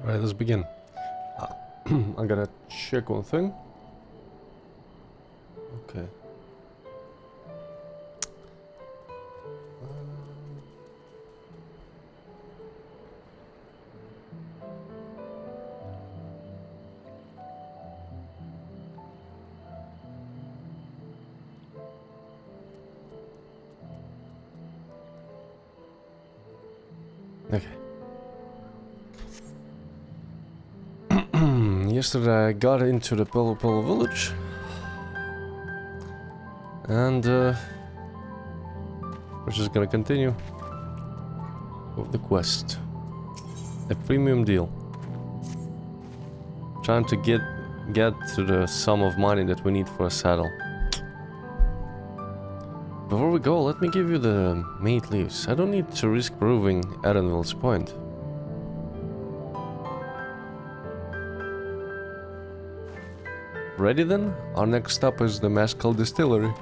Alright, let's begin. I gotta check one thing. Okay. Okay. Yesterday I got into the Polo village. And we're just gonna continue with the quest. A premium deal. Trying to get to the sum of money that we need for a saddle. Before we go, let me give you the mate leaves. I don't need to risk proving Edenville's point. Ready then? Our next stop is the Mescal Distillery.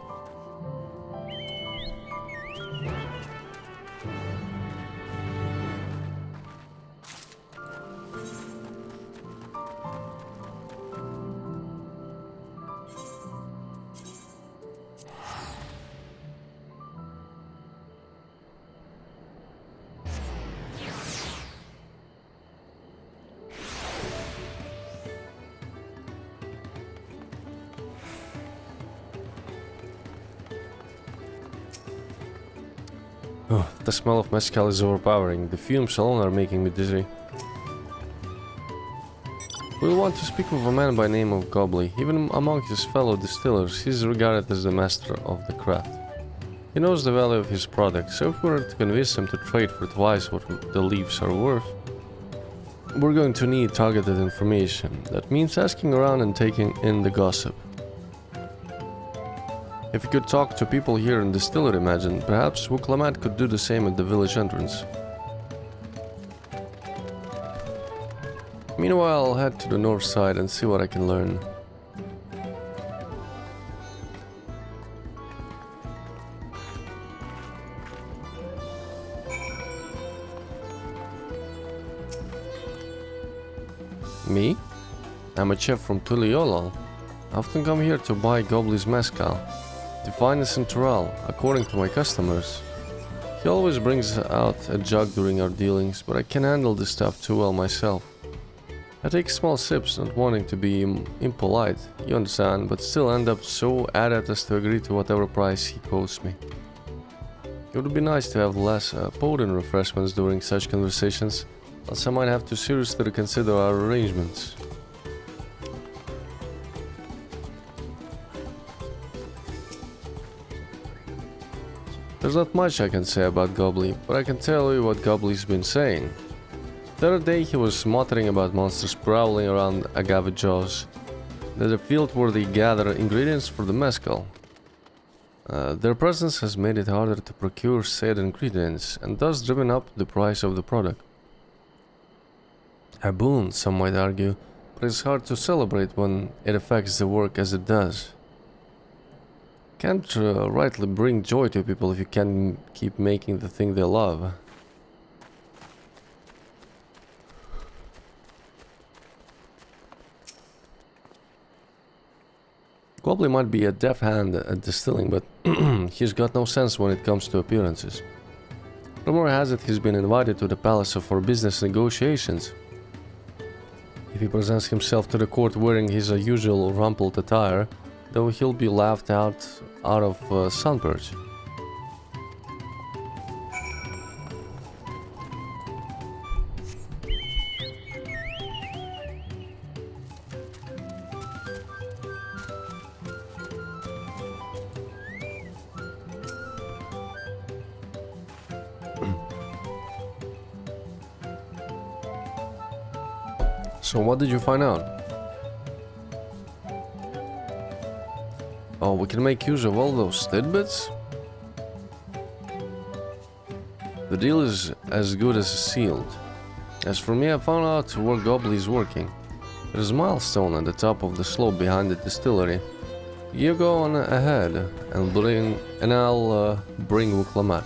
Oh, the smell of mescal is overpowering. The fumes alone are making me dizzy. We'll want to speak with a man by name of Gobley. Even among his fellow distillers, he is regarded as the master of the craft. He knows the value of his product, so if we were to convince him to trade for twice what the leaves are worth, we're going to need targeted information. That means asking around and taking in the gossip. If you could talk to people here in Distillery, imagine, perhaps Wuklamat could do the same at the village entrance. Meanwhile, I'll head to the north side and see what I can learn. Me? I'm a chef from Tuliolal. I often come here to buy Gobley's mescal. The finest in Tural, according to my customers. He always brings out a jug during our dealings, but I can handle this stuff too well myself. I take small sips, not wanting to be impolite, you understand, but still end up so added as to agree to whatever price he quotes me. It would be nice to have less potent refreshments during such conversations, else I might have to seriously reconsider our arrangements. There's not much I can say about Gobley, but I can tell you what Gobley's been saying. The other day he was muttering about monsters prowling around Agave Jaws. There's a field where they gather ingredients for the mescal. Their presence has made it harder to procure said ingredients, and thus driven up the price of the product. A boon, some might argue, but it's hard to celebrate when it affects the work as it does. Can't rightly bring joy to people if you can keep making the thing they love. Gobley might be a deft hand at distilling, but he's got no sense when it comes to appearances. Rumor has it he's been invited to the palace for business negotiations. If he presents himself to the court wearing his usual rumpled attire, though he'll be laughed out of Sunperch. So what did you find out? Oh, we can make use of all those tidbits? The deal is as good as sealed. As for me, I found out where Gobley is working. There's a milestone at the top of the slope behind the distillery. You go on ahead and I'll bring Wuklamat.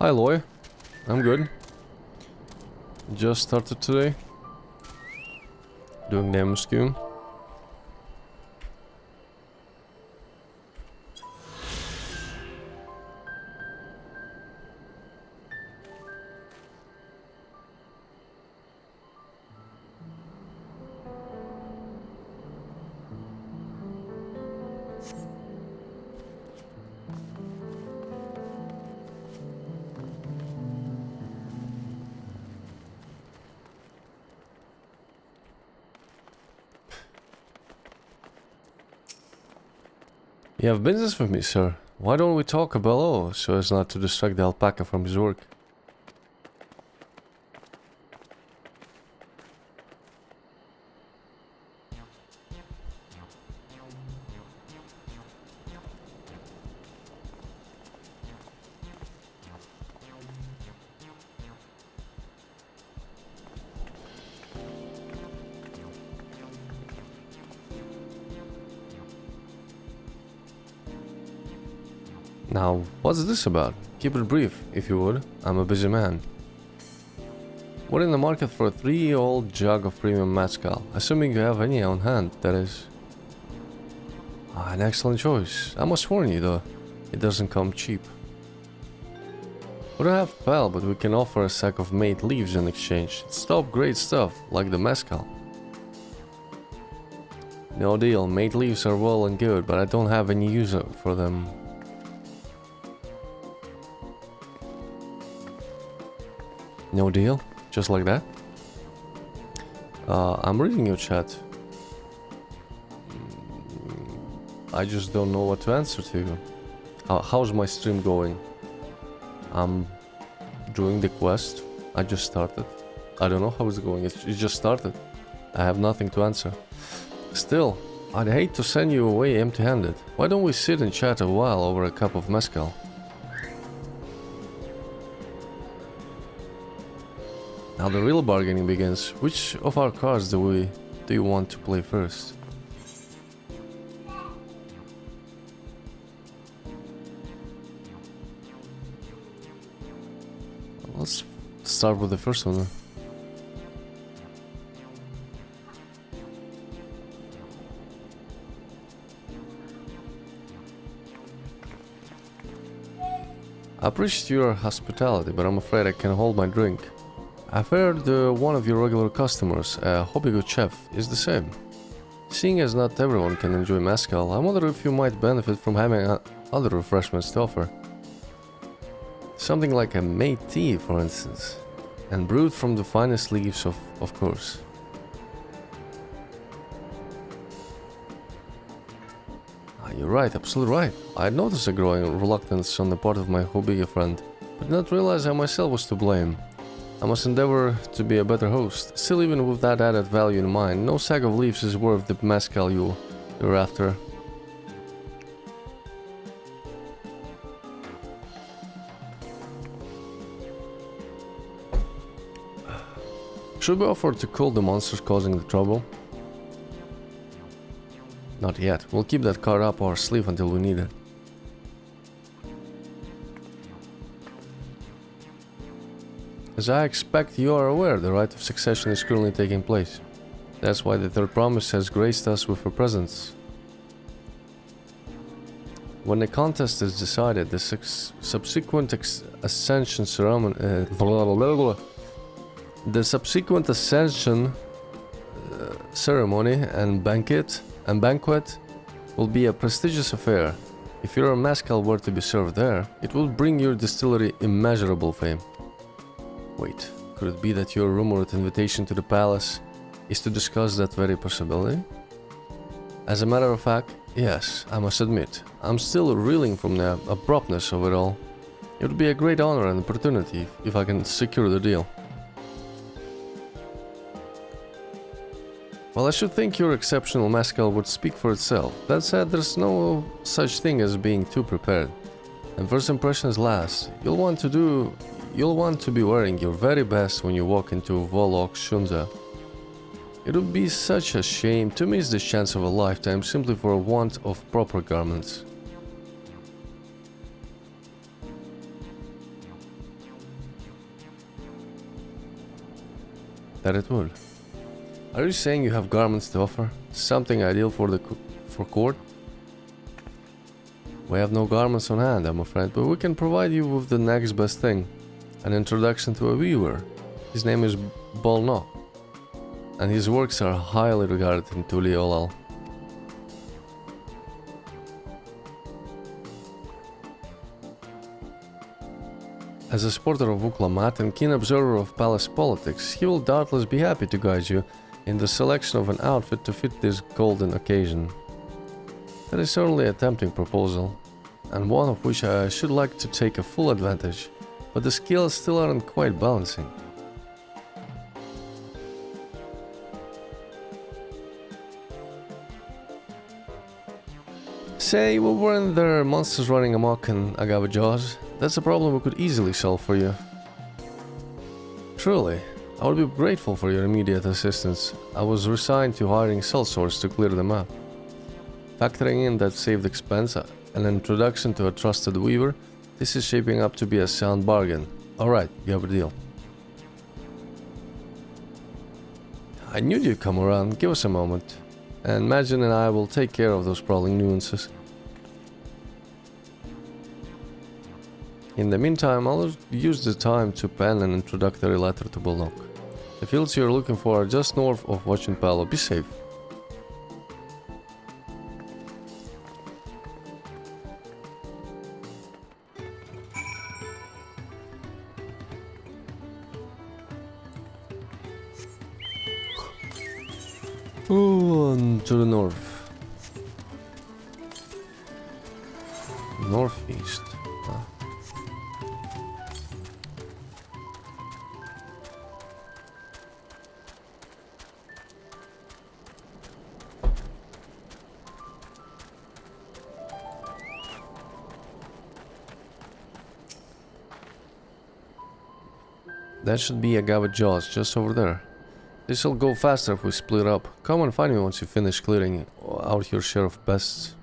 Hi, Loy. I'm good. Just started today. Doing the MSQ. You have business with me, sir. Why don't we talk below, so as not to distract the alpaca from his work? Now, what's this about? Keep it brief, if you would. I'm a busy man. We're in the market for a 3-year-old jug of premium mezcal, assuming you have any on hand, that is. An excellent choice. I must warn you, though, it doesn't come cheap. We don't have pal, but we can offer a sack of made leaves in exchange. It's top grade stuff, like the mezcal. No deal, made leaves are well and good, but I don't have any use for them. No deal? Just like that? I'm reading your chat. I just don't know what to answer to you. How's my stream going? I'm doing the quest. I just started. I don't know how it's going. It just started. I have nothing to answer. Still, I'd hate to send you away empty-handed. Why don't we sit and chat a while over a cup of mezcal? Now the real bargaining begins. Which of our cards do you want to play first? Let's start with the first one. I appreciate your hospitality, but I'm afraid I can hold my drink. I've heard one of your regular customers, a hobby good chef, is the same. Seeing as not everyone can enjoy mezcal, I wonder if you might benefit from having other refreshments to offer. Something like a made tea, for instance, and brewed from the finest leaves, of course. You're right, absolutely right. I noticed a growing reluctance on the part of my hobby friend, but did not realize I myself was to blame. I must endeavor to be a better host. Still, even with that added value in mind, no sack of leaves is worth the mezcal you're after. Should we offer to kill the monsters causing the trouble? Not yet. We'll keep that card up our sleeve until we need it. As I expect you are aware, the rite of succession is currently taking place. That's why the third promise has graced us with her presence. When the contest is decided, the subsequent ascension ceremony... the subsequent ascension ceremony and banquet will be a prestigious affair. If your mezcal were to be served there, it will bring your distillery immeasurable fame. Wait, could it be that your rumored invitation to the palace is to discuss that very possibility? As a matter of fact, yes, I must admit, I'm still reeling from the abruptness of it all. It would be a great honor and opportunity if I can secure the deal. Well, I should think your exceptional mezcal would speak for itself. That said, there's no such thing as being too prepared. And first impressions last. You'll want to be wearing your very best when you walk into Volok Shunza. It would be such a shame to miss this chance of a lifetime simply for a want of proper garments. that it would. Are you saying you have garments to offer? Something ideal for court? We have no garments on hand, I'm afraid, but we can provide you with the next best thing. An introduction to a weaver. His name is Bolno, and his works are highly regarded in Tuliolal. As a supporter of Uklamat and keen observer of palace politics, he will doubtless be happy to guide you in the selection of an outfit to fit this golden occasion. That is certainly a tempting proposal, and one of which I should like to take a full advantage, but the scales still aren't quite balancing. Say we weren't there monsters running amok in Agave Jaws. That's a problem we could easily solve for you. Truly, I would be grateful for your immediate assistance. I was resigned to hiring sellswords to clear them up. Factoring in that saved expense, an introduction to a trusted weaver, this is shaping up to be a sound bargain. Alright, you have a deal. I knew you'd come around, give us a moment, and Magin and I will take care of those sprawling nuances. In the meantime, I'll use the time to pen an introductory letter to Bolnok. The fields you're looking for are just north of Wachinpalo. Be safe. Oh, and to the north. Northeast. Huh. That should be Agave Jaws just over there. This'll go faster if we split up. Come and find me once you finish clearing out your share of pests.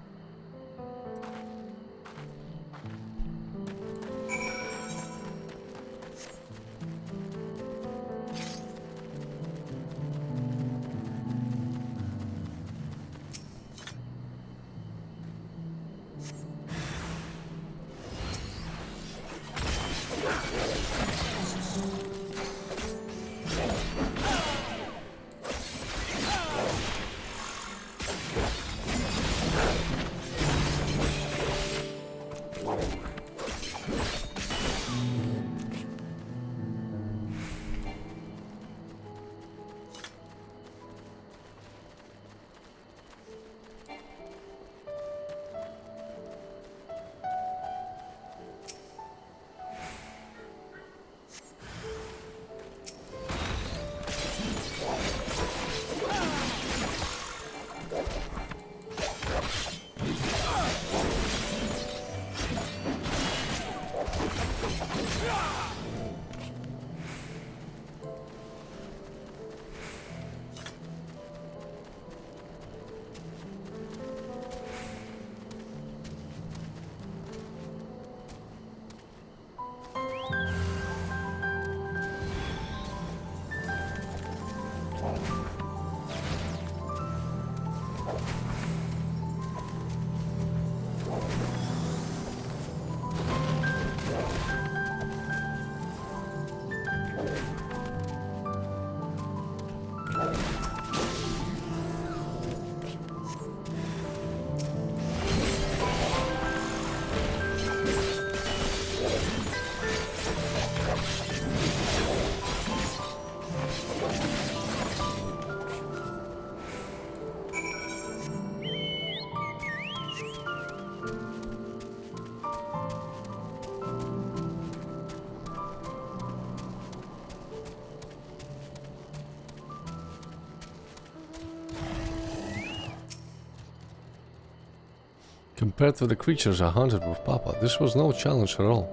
Compared to the creatures I hunted with Papa, this was no challenge at all.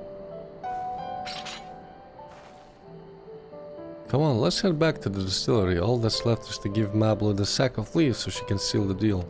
Come on, let's head back to the distillery. All that's left is to give Mabla the sack of leaves so she can seal the deal.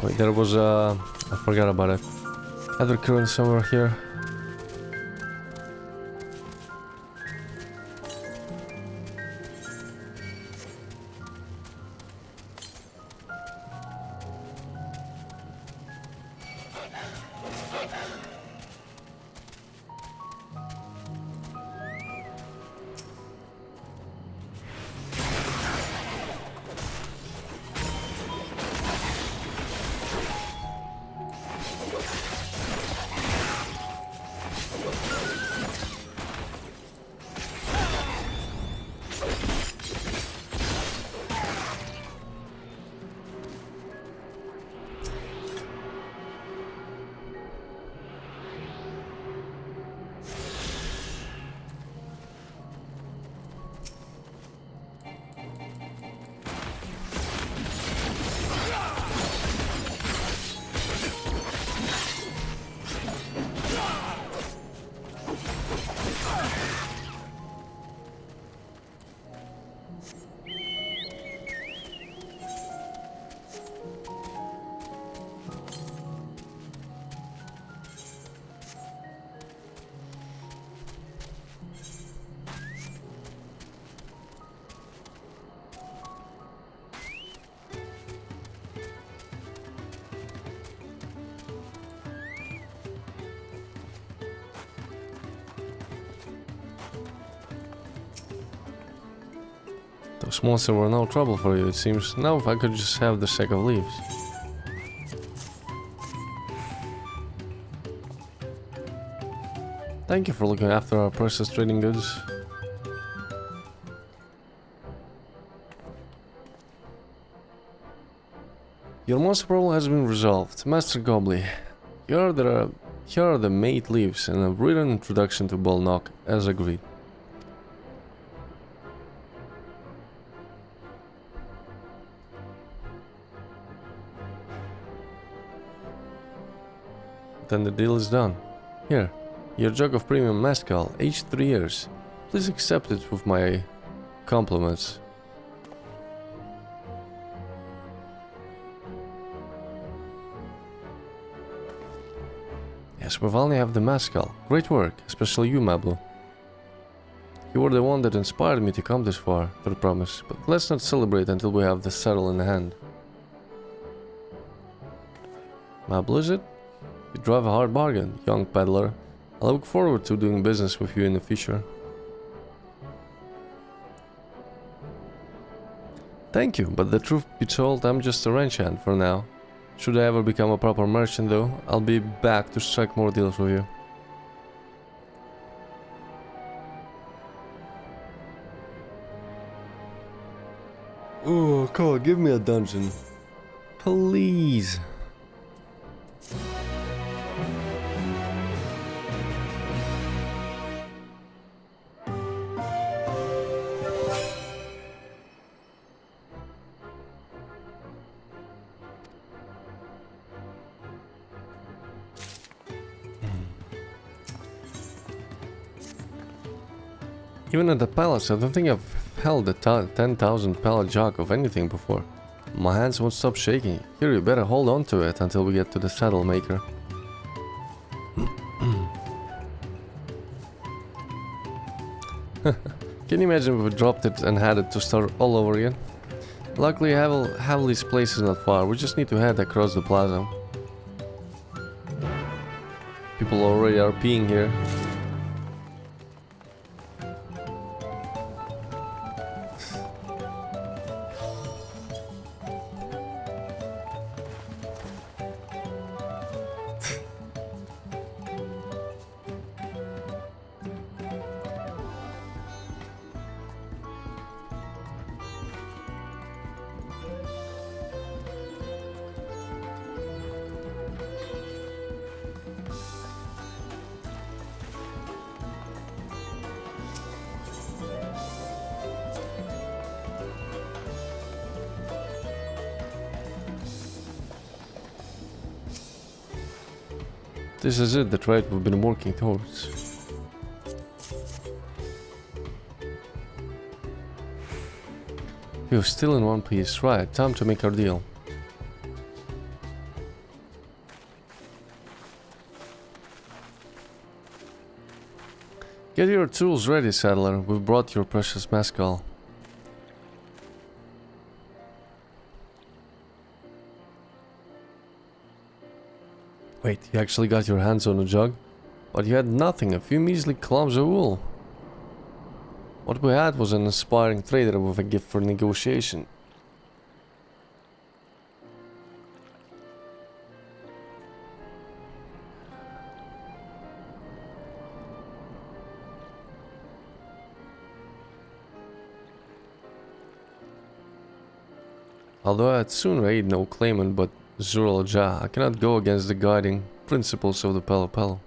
Wait, there was a... I forgot about it. Other current somewhere here. Those monsters were no trouble for you, it seems. Now if I could just have the sack of leaves. Thank you for looking after our precious trading goods. Your monster problem has been resolved, Master Goblin. Here are the mate leaves and a written introduction to Bolnock, as agreed. Then the deal is done. Here, your jug of premium mezcal, aged 3 years. Please accept it with my compliments. Yes, we've only have the mezcal. Great work, especially you, Mablu. You were the one that inspired me to come this far, I promise. But let's not celebrate until we have the saddle in hand. Mablu, is it? You drive a hard bargain, young peddler. I look forward to doing business with you in the future. Thank you, but the truth be told, I'm just a ranch hand for now. Should I ever become a proper merchant though, I'll be back to strike more deals with you. Oh, come on, give me a dungeon. Please. Even at the palace, I don't think I've held a 10,000 pallet jug of anything before. My hands won't stop shaking. Here, you better hold on to it until we get to the saddle maker. Can you imagine if we dropped it and had it to start all over again? Luckily, Havli's place is not far. We just need to head across the plaza. People already are peeing here. This is it, the trade we've been working towards. You're still in one piece, right? Time to make our deal. Get your tools ready, saddler. We've brought your precious mescal. Wait, you actually got your hands on a jug? But you had nothing, a few measly clumps of wool. What we had was an aspiring trader with a gift for negotiation. Although I'd sooner aid no claimant but Zul Jah, I cannot go against the guiding principles of the Palo Palo.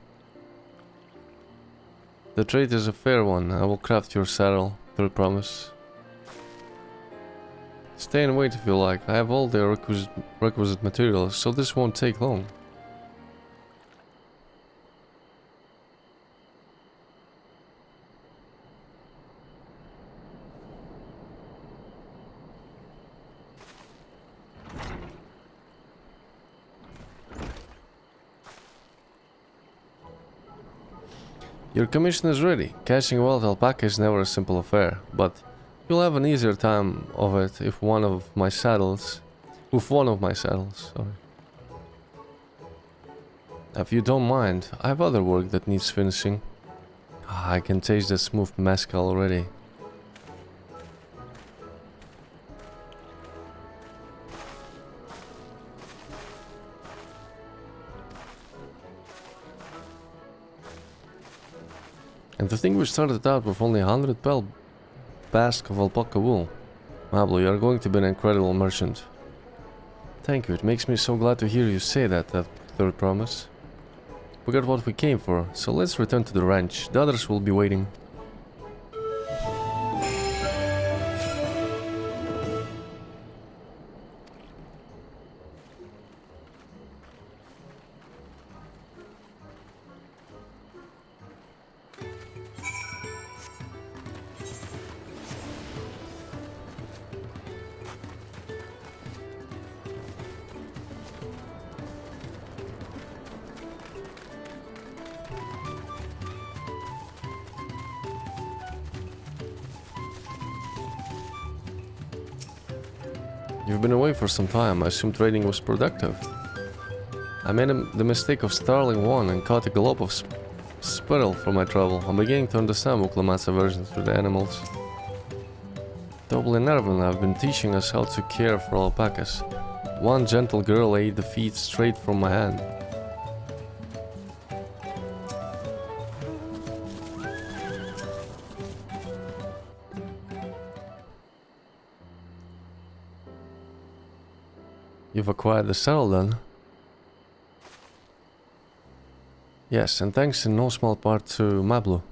The trade is a fair one. I will craft your saddle, I promise. Stay and wait if you like. I have all the requisite materials, so this won't take long. Your commission is ready. Catching a wild alpaca is never a simple affair, but you'll have an easier time of it if one of my saddles... sorry. If you don't mind, I have other work that needs finishing. I can taste the smooth mezcal already. And to think we started out with only 100 bask of alpaca wool. Mablo, you are going to be an incredible merchant. Thank you, it makes me so glad to hear you say that, third promise. We got what we came for, so let's return to the ranch. The others will be waiting. You've been away for some time. I assume trading was productive. I made the mistake of starling one and caught a glob of spittle for my trouble. I'm beginning to understand Muklamat's aversion to the animals. Double and Erwin have been teaching us how to care for alpacas. One gentle girl ate the feet straight from my hand. You've acquired the saddle then? Yes, and thanks in no small part to Mablu.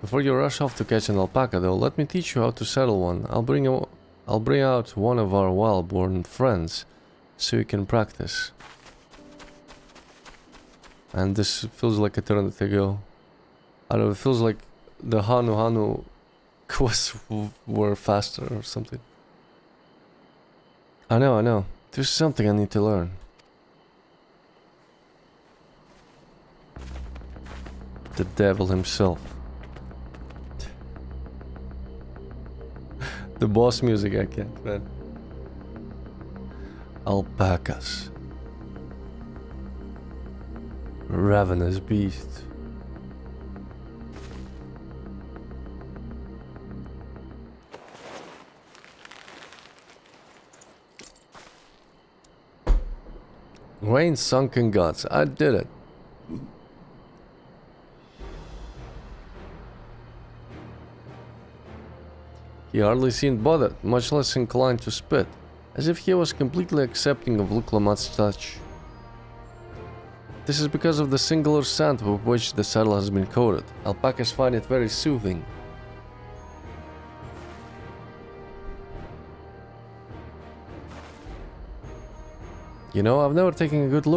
Before you rush off to catch an alpaca though, let me teach you how to saddle one. I'll bring out one of our wild-born friends, so you can practice. And this feels like eternity ago. I don't know, it feels like the Hanu quests were faster or something. I know. There's something I need to learn. The devil himself. The boss music, I can't, man. Alpacas. Ravenous beasts. Rain sunken guts. I did it. He hardly seemed bothered, much less inclined to spit, as if he was completely accepting of Muklamat's touch. This is because of the singular scent with which the saddle has been coated. Alpacas find it very soothing. You know, I've never taken a good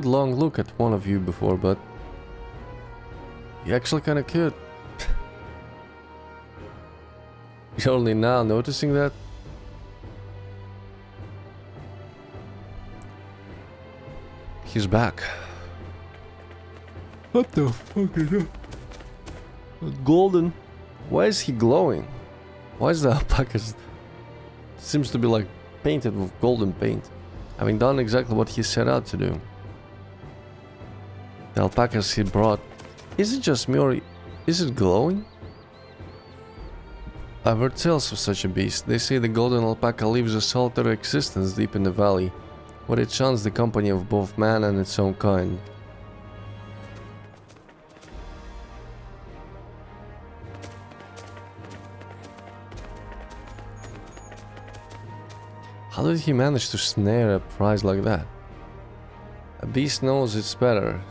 long look at one of you before, but you're actually kinda cute. You're only now noticing that? He's back. What the fuck is that? Golden. Why is he glowing? Why is the alpaca seems to be like painted with golden paint, having done exactly what he set out to do? The alpacas he brought, is it just me or is it glowing? I've heard tales of such a beast. They say the golden alpaca lives a solitary existence deep in the valley, where it shuns the company of both man and its own kind. How did he manage to snare a prize like that? A beast knows it's better.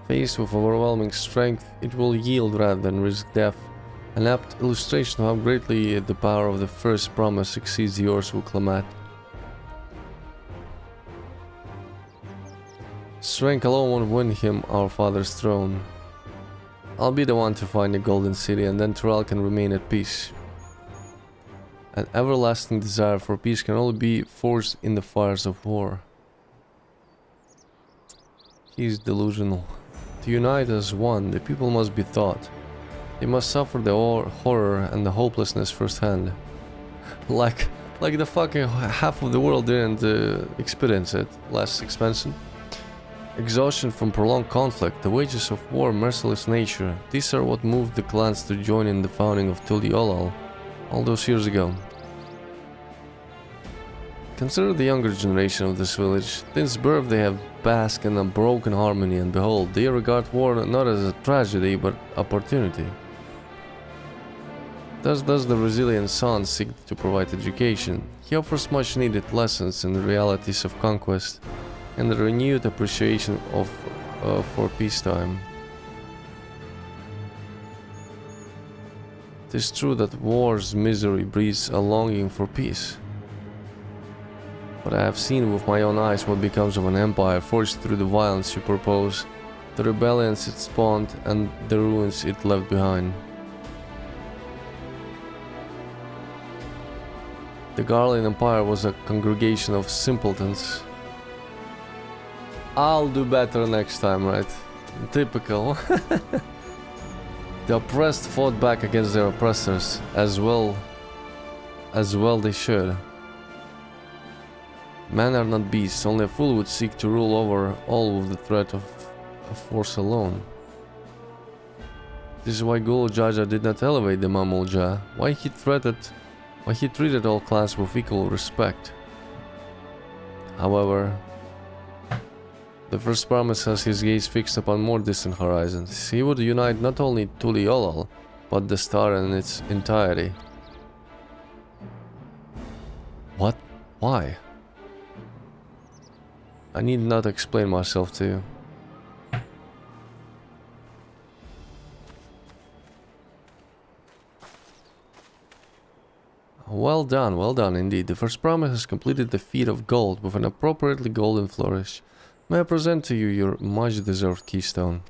Faced with overwhelming strength, it will yield rather than risk death. An apt illustration of how greatly the power of the first promise exceeds yours, Wuklamat. Strength alone won't win him our father's throne. I'll be the one to find the golden city, and then Tyrell can remain at peace. An everlasting desire for peace can only be forged in the fires of war. He's delusional. To unite as one, the people must be taught. They must suffer the horror and the hopelessness firsthand. Like the fucking half of the world didn't experience it last expansion. Exhaustion from prolonged conflict, the wages of war, merciless nature. These are what moved the clans to join in the founding of Tuliolal all those years ago. Consider the younger generation of this village. Since birth they have basked in unbroken harmony, and behold, they regard war not as a tragedy but opportunity. Thus does the resilient son seek to provide education. He offers much needed lessons in the realities of conquest and a renewed appreciation for peacetime. It is true that war's misery breeds a longing for peace. But I have seen with my own eyes what becomes of an empire forged through the violence you propose, the rebellions it spawned, and the ruins it left behind. The Garland Empire was a congregation of simpletons. I'll do better next time, right? Typical. The oppressed fought back against their oppressors, as well they should. Men are not beasts, only a fool would seek to rule over all with the threat of force alone. This is why Gulu Jaja did not elevate the Mamulja, why he treated all clans with equal respect. However, the first promise has his gaze fixed upon more distant horizons. He would unite not only Tuliolal, but the star in its entirety. What? Why? I need not explain myself to you. Well done indeed. The first promise has completed the feat of gold with an appropriately golden flourish. May I present to you your much-deserved keystone?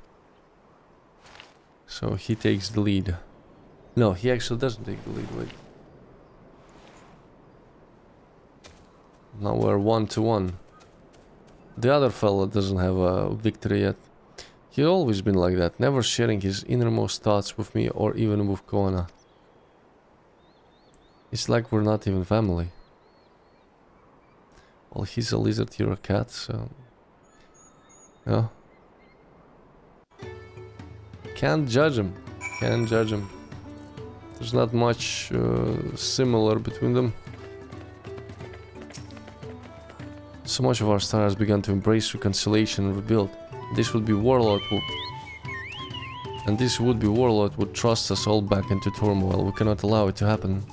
So he takes the lead. No, he actually doesn't take the lead, wait. Now we're 1-1. The other fella doesn't have a victory yet. He's always been like that, never sharing his innermost thoughts with me or even with Kona. It's like we're not even family. Well, he's a lizard, you're a cat, so... Yeah. Can't judge him. Can't judge him. There's not much similar between them. So much of our star has begun to embrace reconciliation and rebuild. This would be warlord would thrust us all back into turmoil. We cannot allow it to happen.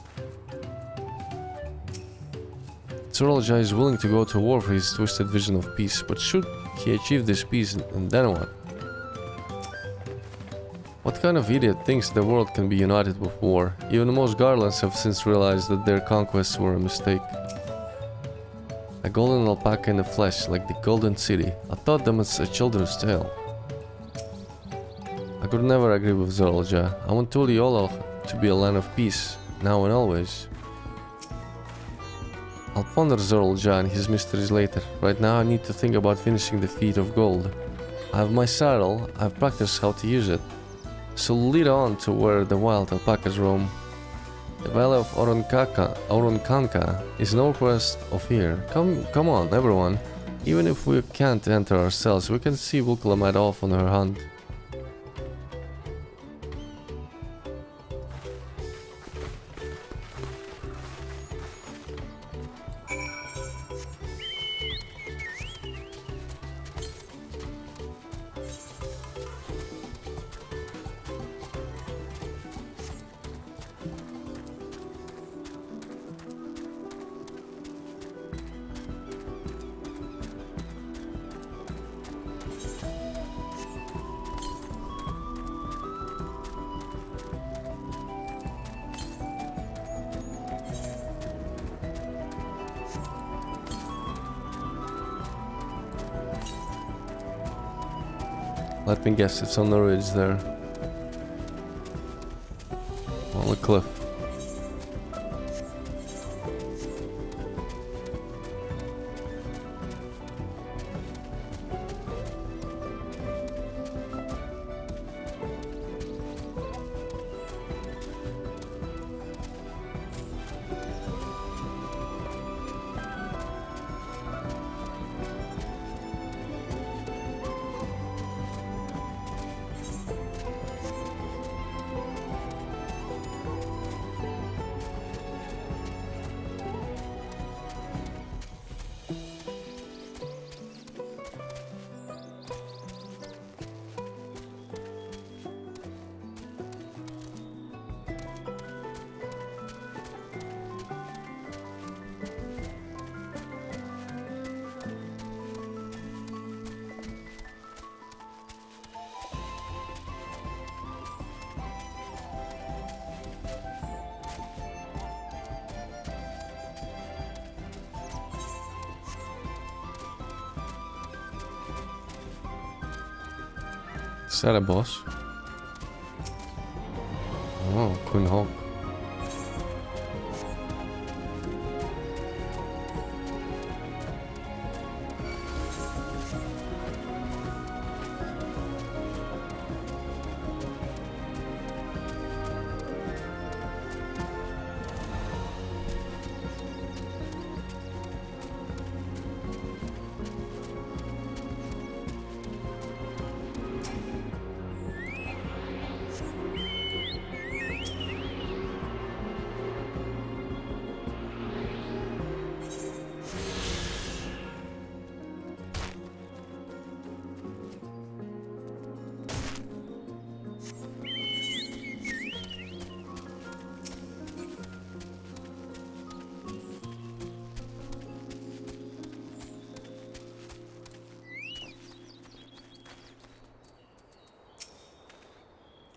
Tyrolja is willing to go to war for his twisted vision of peace, but should he achieve this peace, and then what? What kind of idiot thinks the world can be united with war? Even the most Garlands have since realized that their conquests were a mistake. A golden alpaca in the flesh, like the golden city. I thought them as a children's tale. I could never agree with Tyrolja. I want Tuliolal to be a land of peace, now and always. I'll ponder Tyrolja and his mysteries later. Right now I need to think about finishing the feat of gold. I have my saddle, I've practiced how to use it. So lead on to where the wild alpacas roam. The valley of Oronkanka is northwest of here. Come on, everyone. Even if we can't enter ourselves, we can see Wuklamad off on her hunt. Let me guess, it's on the ridge there. On the cliff. Is that a boss? Oh, Queen Hawk.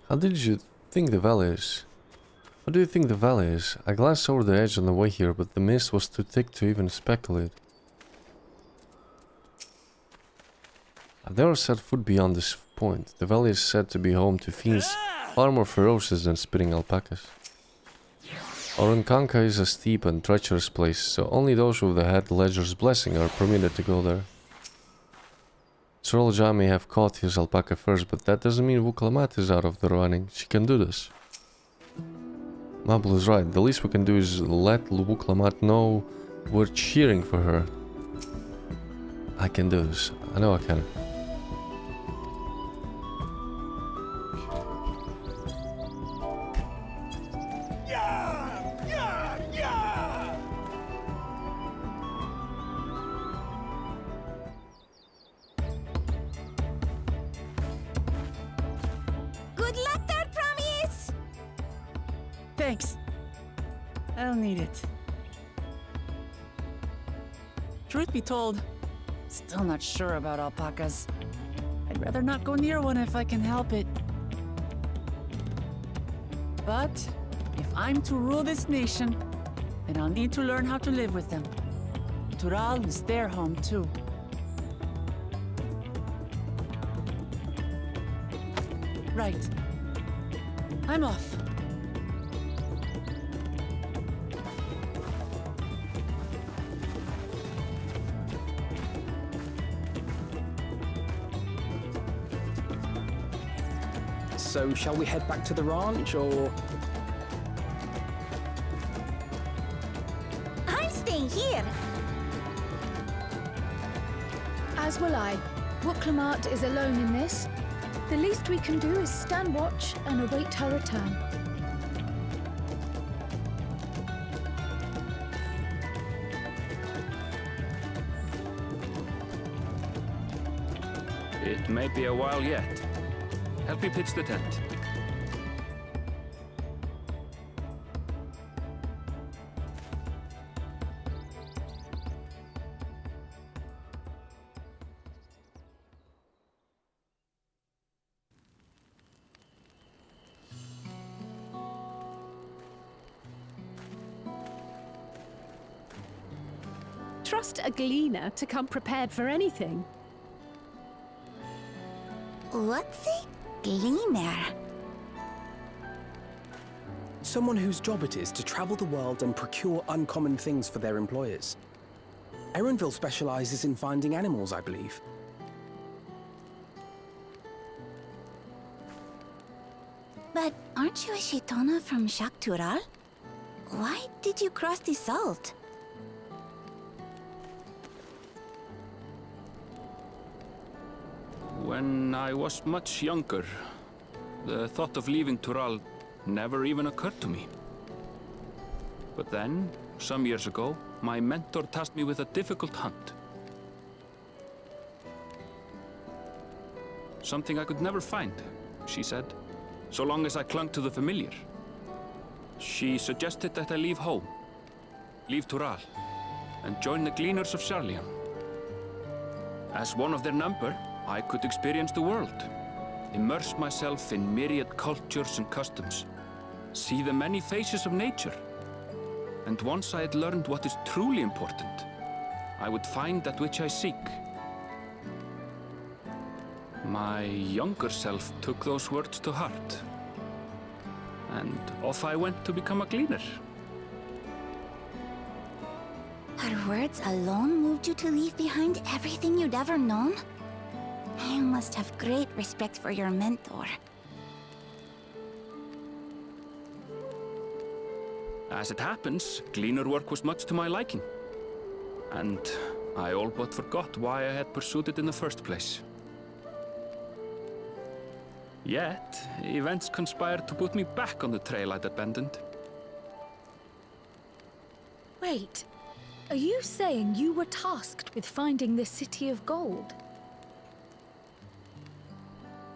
How did you think the valley is? What do you think the valley is? I glanced over the edge on the way here, but the mist was too thick to even speculate. I've never set foot beyond this point. The valley is said to be home to fiends far more ferocious than spitting alpacas. Oronkanka is a steep and treacherous place, so only those with the head ledger's blessing are permitted to go there. Sorolja may have caught his alpaca first, but that doesn't mean Wuklamad is out of the running. She can do this. Mabul is right. The least we can do is let Wuklamad know we're cheering for her. I can do this. I know I can. Thanks. I'll need it. Truth be told, still not sure about alpacas. I'd rather not go near one if I can help it. But if I'm to rule this nation, then I'll need to learn how to live with them. Tural is their home too. Right. I'm off. so shall we head back to the ranch, or...? I'm staying here. As will I. Wooklamart is alone in this. The least we can do is stand watch and await her return. It may be a while yet. Help me pitch the tent. Trust a gleaner to come prepared for anything. What's a gleaner? Someone whose job it is to travel the world and procure uncommon things for their employers. Erenville specializes in finding animals, I believe. But aren't you a Shaitana from Shaktural? Why did you cross the salt? When I was much younger, the thought of leaving Tural never even occurred to me. But then, some years ago, my mentor tasked me with a difficult hunt. Something I could never find, she said, so long as I clung to the familiar. She suggested that I leave home, leave Tural, and join the Gleaners of Sharlian. As one of their number, I could experience the world, immerse myself in myriad cultures and customs, see the many faces of nature. And once I had learned what is truly important, I would find that which I seek. My younger self took those words to heart, and off I went to become a gleaner. Her words alone moved you to leave behind everything you'd ever known? You must have great respect for your mentor. As it happens, gleaner work was much to my liking. And I all but forgot why I had pursued it in the first place. Yet, events conspired to put me back on the trail I'd abandoned. Wait, are you saying you were tasked with finding the City of Gold?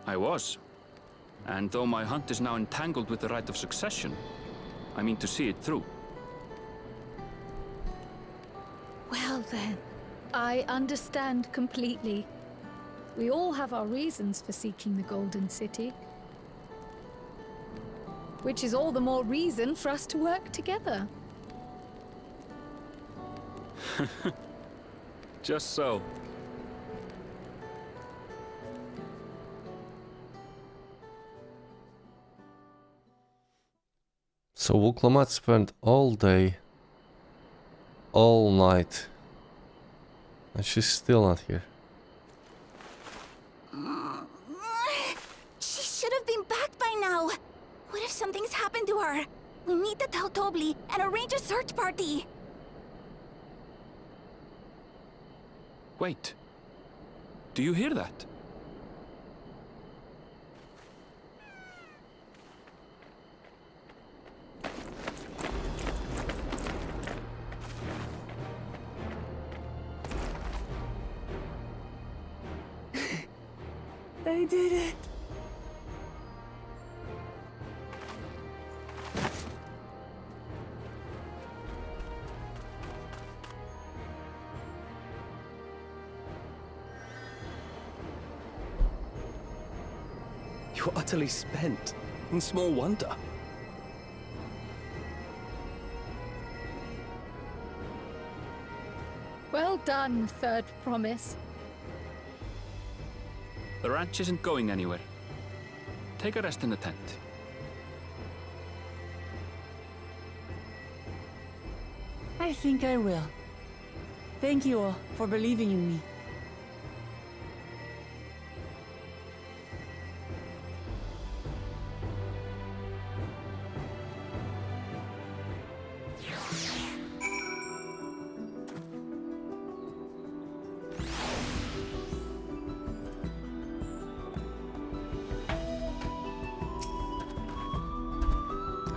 I was. And though my hunt is now entangled with the rite of succession, I mean to see it through. Well then, I understand completely. We all have our reasons for seeking the Golden City. Which is all the more reason for us to work together. Just so. So Wooklamart spent all day, all night, and she's still not here. She should have been back by now. What if something's happened to her? We need to tell Tobli and arrange a search party. Wait. Do you hear that? They did it! You're utterly spent, and small wonder. Well done, Third Promise. The ranch isn't going anywhere. Take a rest in the tent. I think I will. Thank you all for believing in me.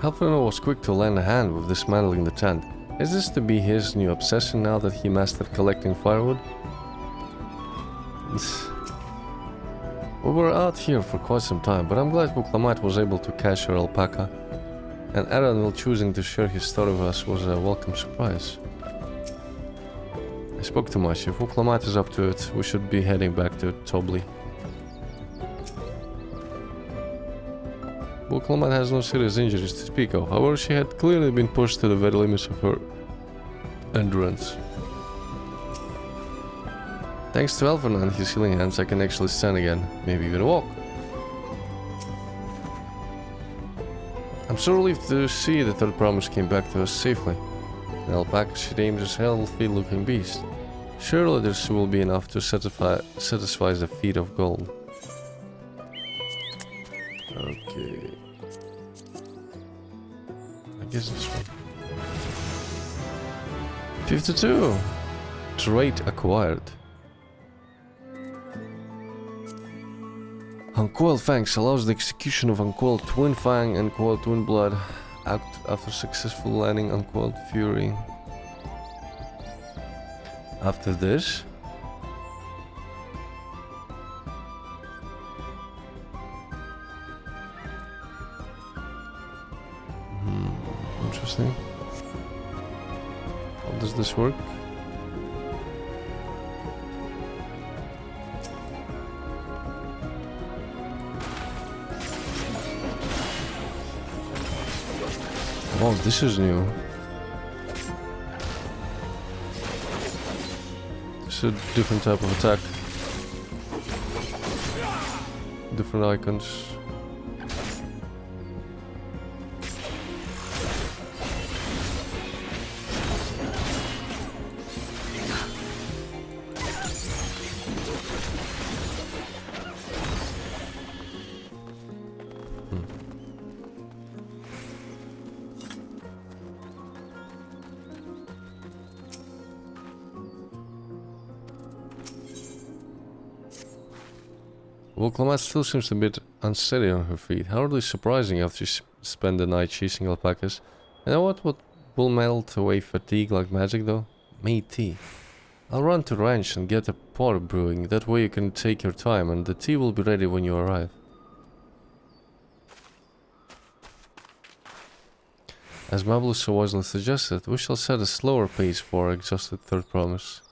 Halfdan was quick to lend a hand with dismantling the tent. Is this to be his new obsession now that he mastered collecting firewood? We were out here for quite some time, but I'm glad Wuklamat was able to catch her alpaca. And Erenville choosing to share his story with us was a welcome surprise. I spoke too much. If Wuklamat is up to it, we should be heading back to Tobli. Wuklamat has no serious injuries to speak of. However, she had clearly been pushed to the very limits of her endurance. Thanks to Elfin and his healing hands, I can actually stand again, maybe even walk. I'm so relieved to see the third promise came back to us safely. An alpaca she names as a healthy looking beast. Surely this will be enough to satisfy the feet of gold. Okay. I guess this one. 52! Trait acquired. Uncoiled Fangs allows the execution of Uncoiled Twin Fang and Coiled Twin Blood after successful landing Uncoiled Fury. After this, interesting. How does this work? Oh, this is new. This is a different type of attack. Different icons. Wuklamat still seems a bit unsteady on her feet, hardly surprising after she spent the night chasing alpacas. You know what will melt away fatigue like magic though? Made tea. I'll run to the ranch and get a pot brewing, that way you can take your time and the tea will be ready when you arrive. As Mablu so wisely suggested, we shall set a slower pace for our exhausted third promise.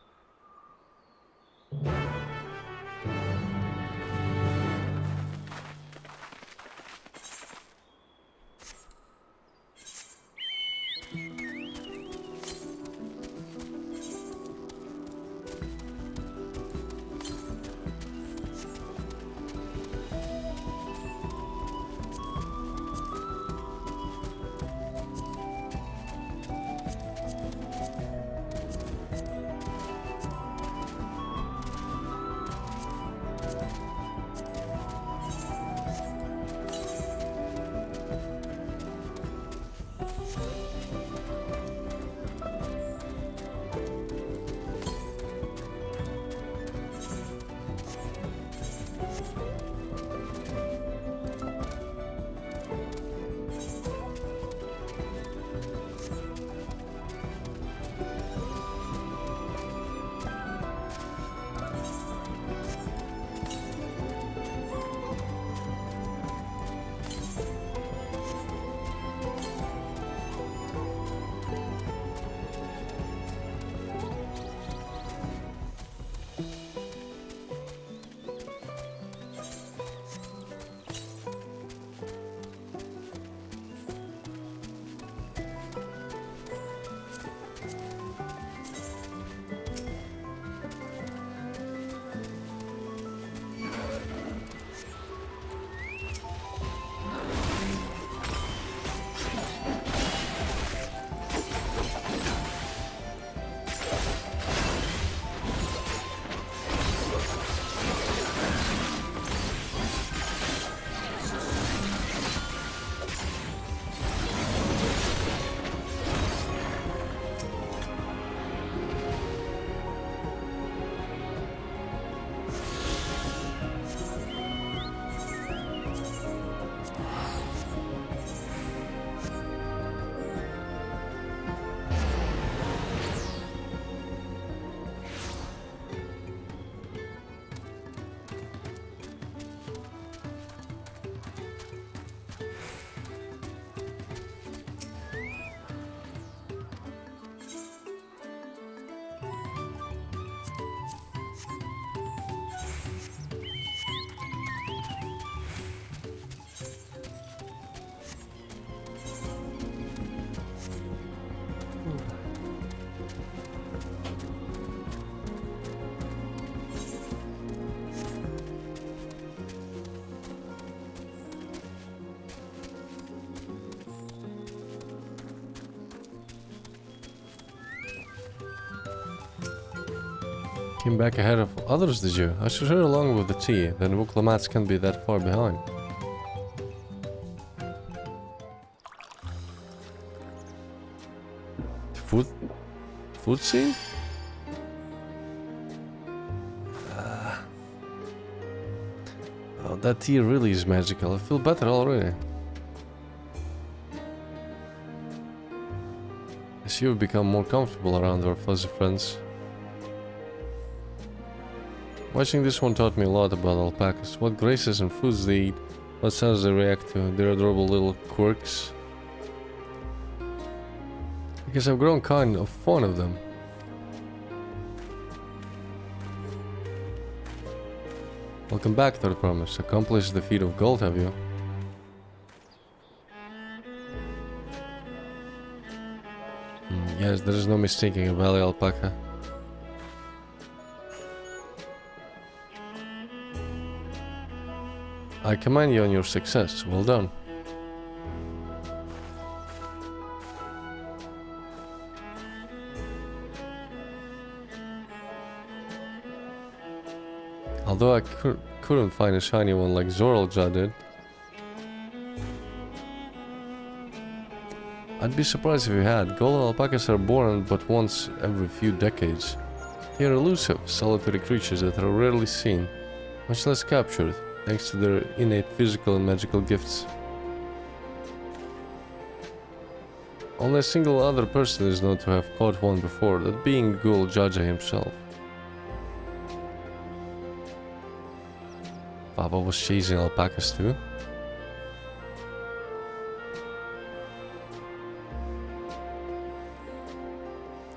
came back ahead of others, did you? I should hurry along with the tea, then Wuklomats can't be that far behind. Food scene? Oh, that tea really is magical. I feel better already. As you've become more comfortable around our fuzzy friends. Watching this one taught me a lot about alpacas. What graces and foods they eat, what sounds they react to, their adorable little quirks. I guess I've grown kind of fond of them. Welcome back, Third Promise. Accomplished the feat of gold, have you? Yes, there is no mistaking a valley alpaca. I commend you on your success. Well done. Although I couldn't find a shiny one like Zoralja did. I'd be surprised if you had. Gold alpacas are born but once every few decades. They are elusive, solitary creatures that are rarely seen, much less captured, thanks to their innate physical and magical gifts. Only a single other person is known to have caught one before, that being Gul Jaja himself. Papa was chasing alpacas too.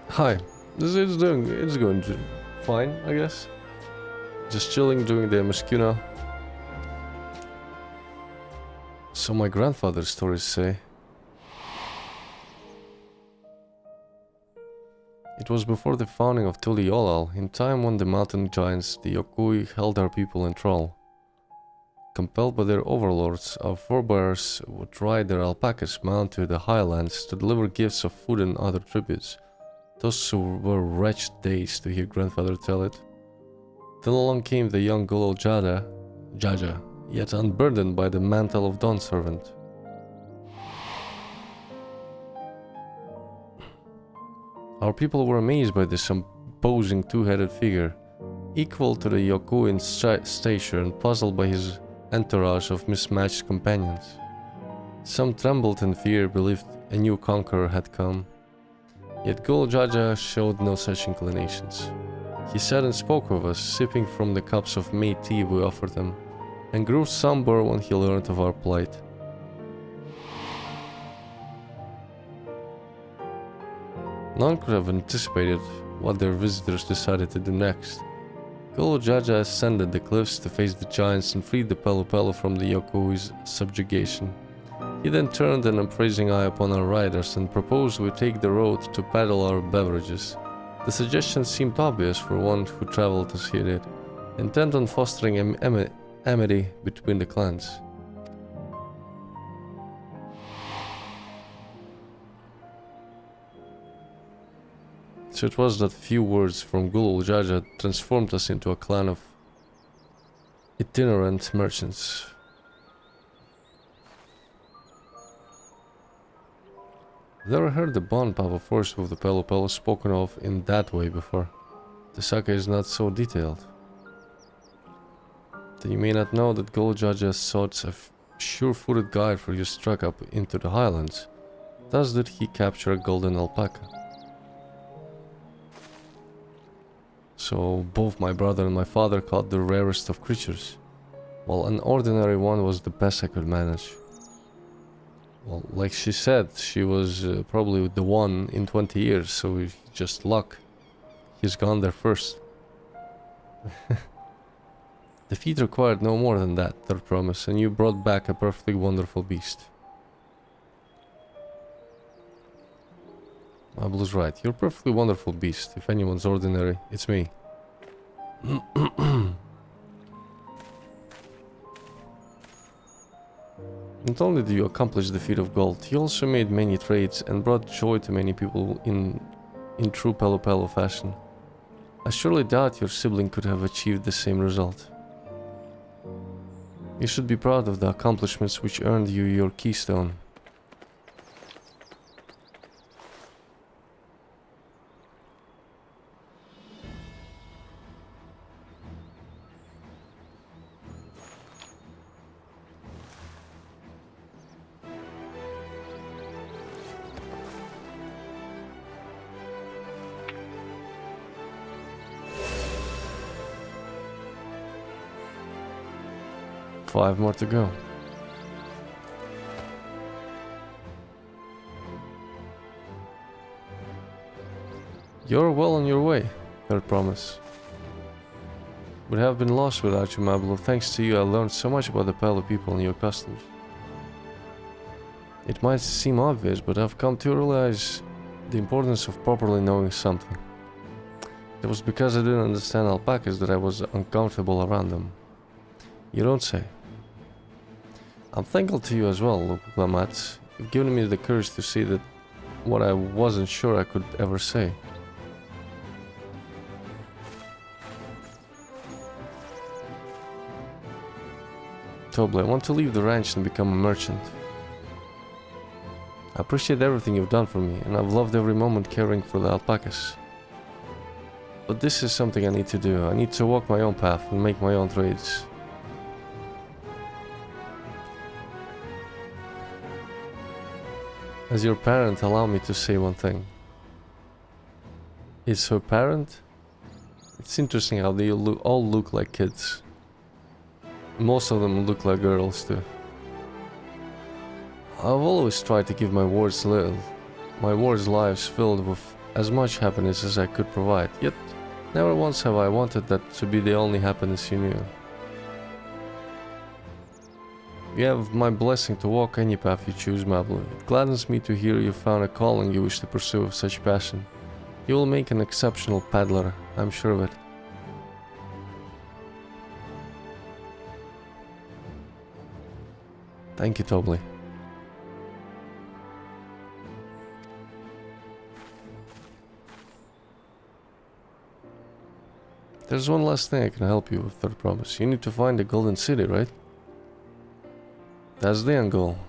Hi, it's going fine, I guess. Just chilling, doing the MSQ now. So my grandfather's stories say. It was before the founding of Tuliolal, in time when the mountain giants, the Yokui, held our people in thrall. Compelled by their overlords, our forebears would ride their alpacas mount to the highlands to deliver gifts of food and other tributes. Those were wretched days, to hear grandfather tell it. Then along came the young Golo Jaja, yet unburdened by the mantle of Dawn Servant. Our people were amazed by this imposing two-headed figure, equal to the Yoku in stature and puzzled by his entourage of mismatched companions. Some trembled in fear, believed a new conqueror had come. Yet Gul Jaja showed no such inclinations. He sat and spoke with us, sipping from the cups of made tea we offered him, and grew somber when he learned of our plight. None could have anticipated what their visitors decided to do next. Gul Jaja ascended the cliffs to face the giants and freed the Pelu Pelu from the Yokui's subjugation. He then turned an appraising eye upon our riders and proposed we take the road to peddle our beverages. The suggestion seemed obvious for one who traveled as he did, intent on fostering amity between the clans. So it was that few words from Gul Jaja transformed us into a clan of itinerant merchants. Never heard the bond Papa forged with the Pelu Pelu spoken of in that way before. The sake is not so detailed. Then you may not know that Gul Jaja sought a sure-footed guide for your trek up into the highlands. Thus did he capture a golden alpaca. So both my brother and my father caught the rarest of creatures, while an ordinary one was the best I could manage. Well, like she said, she was probably the one in 20 years, so just luck. He's gone there first. The feat required no more than that, Third Promise, and you brought back a perfectly wonderful beast. Mabel's right, you're a perfectly wonderful beast. If anyone's ordinary, it's me. Not only did you accomplish the feat of gold, you also made many trades and brought joy to many people in true Pelu Pelu fashion. I surely doubt your sibling could have achieved the same result. You should be proud of the accomplishments which earned you your keystone. Five more to go. You're well on your way, third promise. Would have been lost without you, Mablo. Thanks to you, I learned so much about the Palo people and your customs. It might seem obvious, but I've come to realize the importance of properly knowing something. It was because I didn't understand alpacas that I was uncomfortable around them. You don't say. I'm thankful to you as well, local Lamat. You've given me the courage to say that what I wasn't sure I could ever say. Toble, I want to leave the ranch and become a merchant. I appreciate everything you've done for me, and I've loved every moment caring for the alpacas. But this is something I need to do. I need to walk my own path and make my own trades. As your parent, allow me to say one thing. Is her parent? It's interesting how they all look like kids. Most of them look like girls too. I've always tried to give my wards lives filled with as much happiness as I could provide, yet never once have I wanted that to be the only happiness you knew. You have my blessing to walk any path you choose, Mablo. It gladdens me to hear you found a calling you wish to pursue with such passion. You will make an exceptional paddler, I'm sure of it. Thank you, Tobley. There's one last thing I can help you with, third promise. You need to find the Golden City, right? That's the end goal.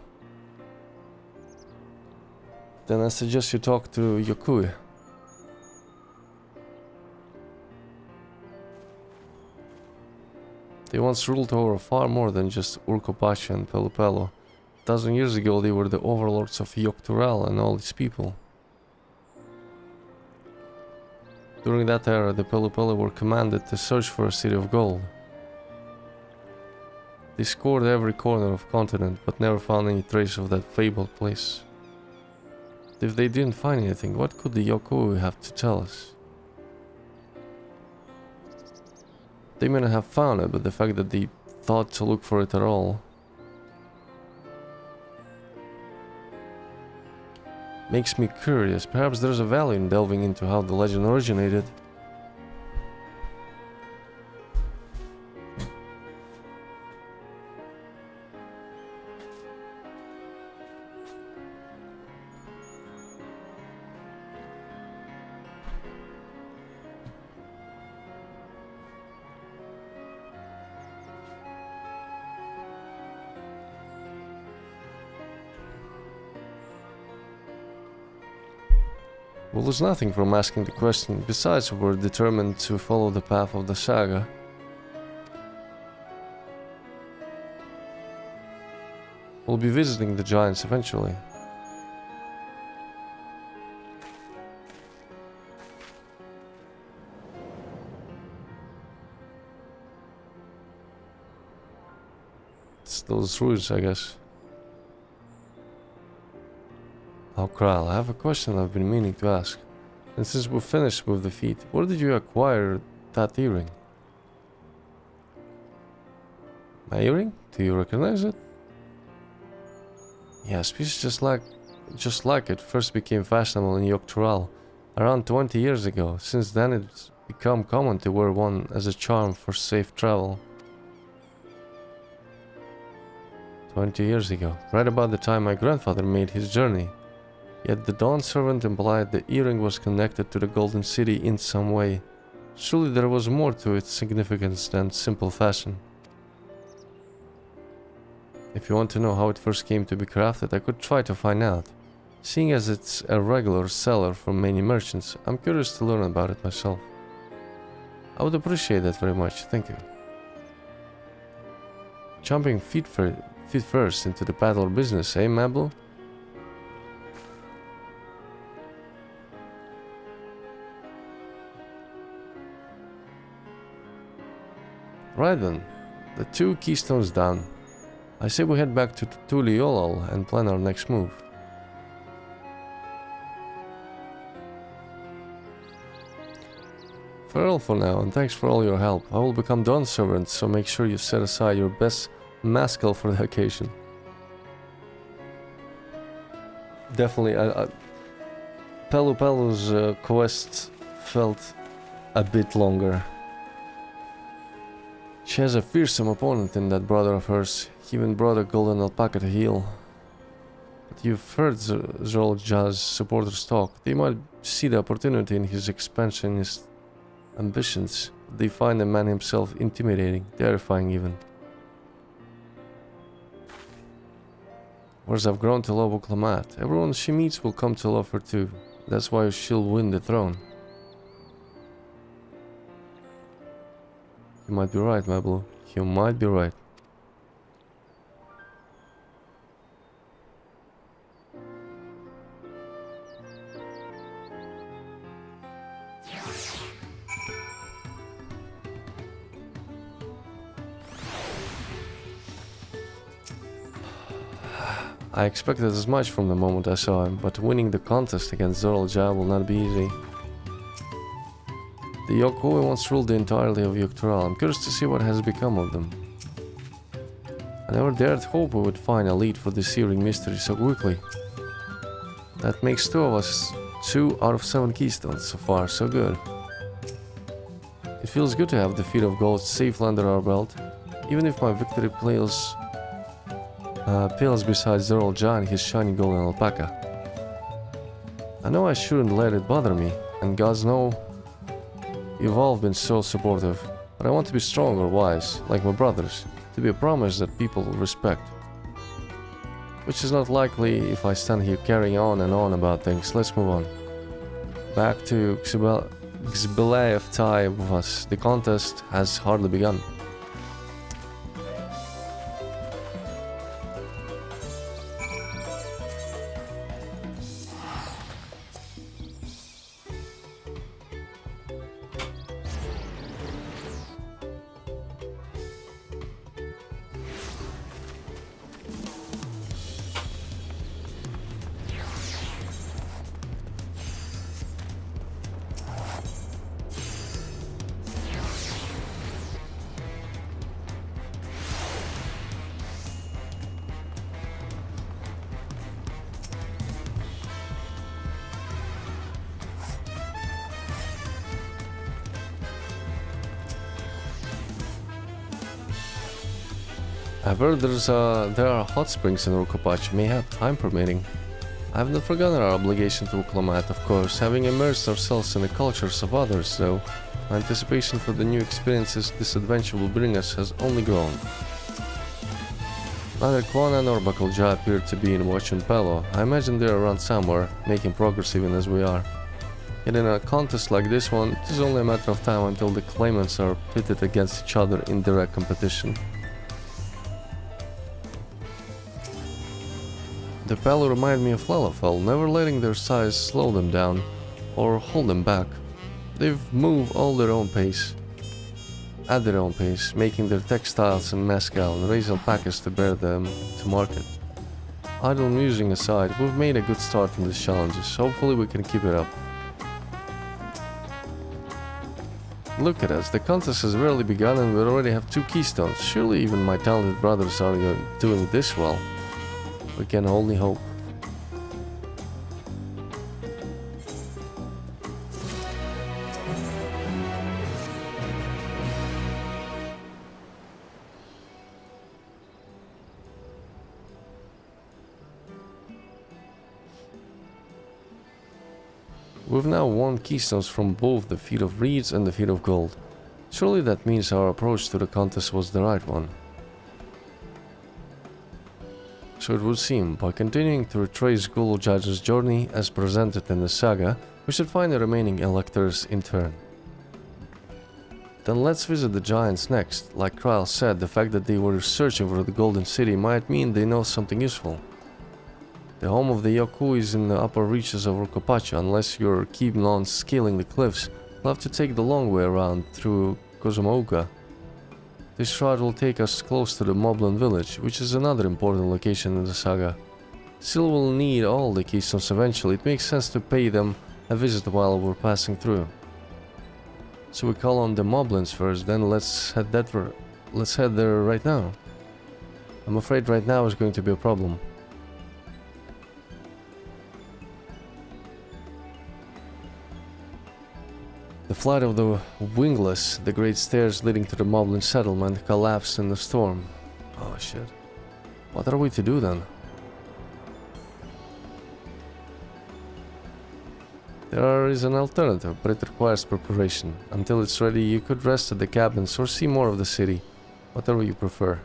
Then I suggest you talk to Yokui. They once ruled over far more than just Urkopacha and Pelupelo. 1,000 years ago they were the overlords of Yoktural and all its people. During that era, the Pelupelo were commanded to search for a city of gold. They scoured every corner of the continent, but never found any trace of that fabled place. If they didn't find anything, what could the Yokui have to tell us? They may not have found it, but the fact that they thought to look for it at all makes me curious. Perhaps there's a value in delving into how the legend originated. Well, there's nothing from asking the question. Besides, we're determined to follow the path of the saga. We'll be visiting the giants eventually. It's those ruins, I guess. Oh, Kral, I have a question I've been meaning to ask. And since we're finished with the feat, where did you acquire that earring? My earring? Do you recognize it? Yes, piece just like it first became fashionable in Yoktural around 20 years ago. Since then it's become common to wear one as a charm for safe travel. 20 years ago, right about the time my grandfather made his journey. Yet the Dawn servant implied the earring was connected to the Golden City in some way. Surely there was more to its significance than simple fashion. If you want to know how it first came to be crafted, I could try to find out. Seeing as it's a regular seller for many merchants, I'm curious to learn about it myself. I would appreciate that very much, thank you. Jumping feet first into the paddler business, eh, Mabel? Right then, the 2 keystones down. I say we head back to Tuliolal and plan our next move. Farewell for now, and thanks for all your help. I will become Dawn's servant, so make sure you set aside your best mascal for the occasion. Definitely, Pelu Pelu's quest felt a bit longer. She has a fearsome opponent in that brother of hers. He even brought a golden alpaca to heal. But you've heard Zolja's supporters talk. They might see the opportunity in his expansionist ambitions. They find the man himself intimidating, terrifying even. Whereas I've grown to love Oklamat. Everyone she meets will come to love her too. That's why she'll win the throne. You might be right, my blue. You might be right. I expected as much from the moment I saw him, but winning the contest against Zolja will not be easy. The Yokoi once ruled the entirety of Yuktural. I'm curious to see what has become of them. I never dared hope we would find a lead for this searing mystery so quickly. That makes 2 of us 2 out of 7 keystones so far, so good. It feels good to have the feet of gold safely under our belt, even if my victory pales beside Zolja and his shiny golden alpaca. I know I shouldn't let it bother me, and gods know you've all been so supportive, but I want to be strong or wise, like my brothers, to be a promise that people will respect. Which is not likely if I stand here carrying on and on about things. Let's move on. Back to Xbelaev tie with us. The contest has hardly begun. I've heard there are hot springs in Urkopach, mayhap time permitting. I have not forgotten our obligation to Uklamat, of course, having immersed ourselves in the cultures of others, though. My anticipation for the new experiences this adventure will bring us has only grown. Neither Kwana nor Bakalja appear to be in Watch and Pelo. I imagine they're around somewhere, making progress even as we are. Yet in a contest like this one, it is only a matter of time until the claimants are pitted against each other in direct competition. The Palo remind me of Lalafell, never letting their size slow them down or hold them back. They've moved all their own pace, at their own pace, making their textiles and mezcal and raise alpacas to bear them to market. Idle musing aside, we've made a good start from these challenges. Hopefully we can keep it up. Look at us, the contest has barely begun and we already have 2 keystones. Surely even my talented brothers aren't doing this well. We can only hope. We've now won keystones from both the Feet of Reeds and the Feet of Gold. Surely that means our approach to the contest was the right one. So it would seem, by continuing to retrace Gul'Jaja's journey as presented in the saga, we should find the remaining electors in turn. Then let's visit the giants next. Like Krile said, the fact that they were searching for the Golden City might mean they know something useful. The home of the Yoku is in the upper reaches of Rokopacha. Unless you're keen on scaling the cliffs, you'll have to take the long way around through Kozumauga. This route will take us close to the Moblin village, which is another important location in the saga. Still, we'll need all the keystones eventually. It makes sense to pay them a visit while we're passing through. So we call on the Moblins first, then let's head there right now. I'm afraid right now is going to be a problem. The flight of the Wingless, the great stairs leading to the Moblin settlement, collapsed in the storm. Oh shit. What are we to do then? There is an alternative, but it requires preparation. Until it's ready, you could rest at the cabins or see more of the city. Whatever you prefer.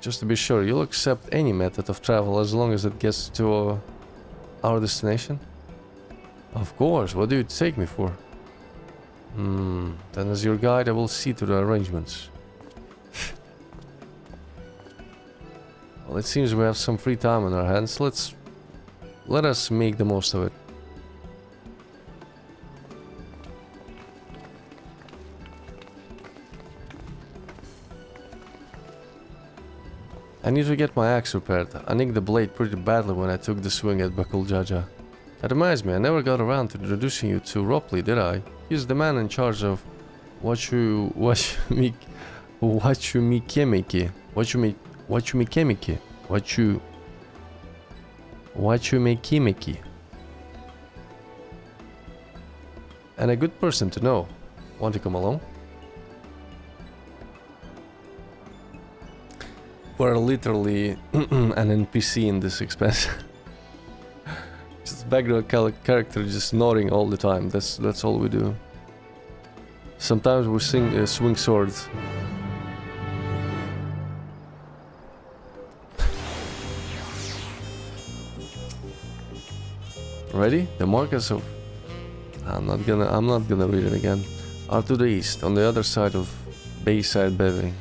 Just to be sure, you'll accept any method of travel as long as it gets to our destination? Of course, what do you take me for? Then as your guide I will see to the arrangements. Well, it seems we have some free time on our hands. Let us make the most of it. I need to get my axe repaired. I nicked the blade pretty badly when I took the swing at Gul'Jaja. That reminds me, I never got around to introducing you to Ropley, did I? He's the man in charge of Wachumikemiki. And a good person to know. Want to come along? We're literally an NPC in this expansion. Just background character just nodding all the time. That's all we do. Sometimes we swing swords. Ready? The markers of I'm not gonna read it again. Are to the east, on the other side of Bayside Bevy.